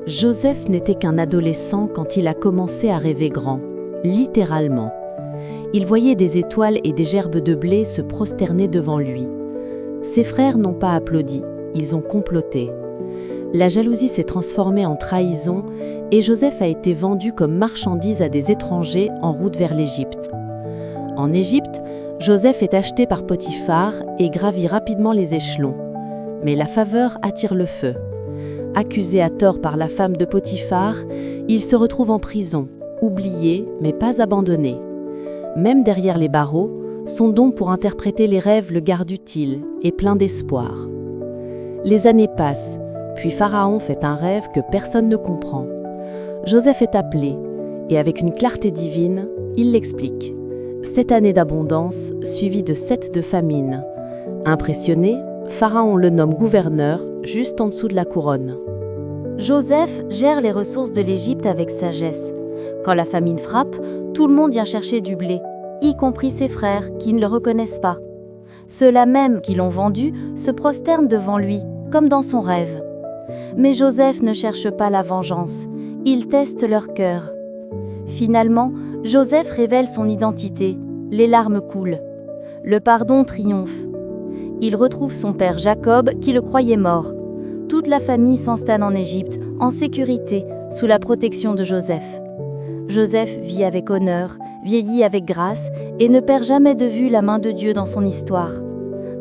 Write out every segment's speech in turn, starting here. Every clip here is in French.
Joseph n'était qu'un adolescent quand il a commencé à rêver grand, littéralement. Il voyait des étoiles et des gerbes de blé se prosterner devant lui. Ses frères n'ont pas applaudi, ils ont comploté. La jalousie s'est transformée en trahison et Joseph a été vendu comme marchandise à des étrangers en route vers l'Égypte. En Égypte, Joseph est acheté par Potiphar et gravit rapidement les échelons. Mais la faveur attire le feu. Accusé à tort par la femme de Potiphar, il se retrouve en prison, oublié mais pas abandonné. Même derrière les barreaux, son don pour interpréter les rêves le garde utile et plein d'espoir. Les années passent, puis Pharaon fait un rêve que personne ne comprend. Joseph est appelé, et avec une clarté divine, il l'explique. 7 années d'abondance, suivies de 7 de famine. Impressionné, Pharaon le nomme gouverneur, juste en dessous de la couronne. Joseph gère les ressources de l'Égypte avec sagesse. Quand la famine frappe, tout le monde vient chercher du blé, y compris ses frères qui ne le reconnaissent pas. Ceux-là même qui l'ont vendu se prosternent devant lui, comme dans son rêve. Mais Joseph ne cherche pas la vengeance, il teste leur cœur. Finalement, Joseph révèle son identité, les larmes coulent. Le pardon triomphe. Il retrouve son père Jacob qui le croyait mort. Toute la famille s'installe en Égypte, en sécurité, sous la protection de Joseph. Joseph vit avec honneur, vieillit avec grâce et ne perd jamais de vue la main de Dieu dans son histoire.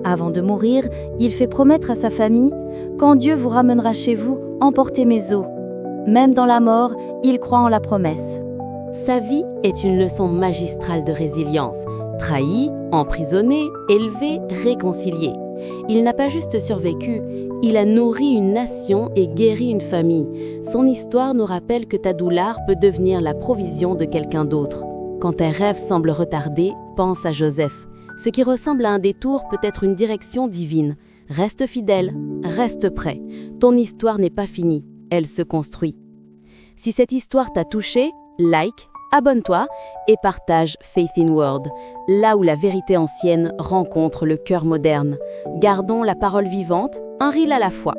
Avant de mourir, il fait promettre à sa famille « Quand Dieu vous ramènera chez vous, emportez mes os ». Même dans la mort, il croit en la promesse. Sa vie est une leçon magistrale de résilience. Trahi, emprisonné, élevé, réconcilié. Il n'a pas juste survécu, il a nourri une nation et guéri une famille. Son histoire nous rappelle que ta douleur peut devenir la provision de quelqu'un d'autre. Quand un rêve semble retardé, pense à Joseph. Ce qui ressemble à un détour peut être une direction divine. Reste fidèle, reste prêt. Ton histoire n'est pas finie, elle se construit. Si cette histoire t'a touché, like, abonne-toi et partage Faith in Word, là où la vérité ancienne rencontre le cœur moderne. Gardons la parole vivante, un reel à la fois.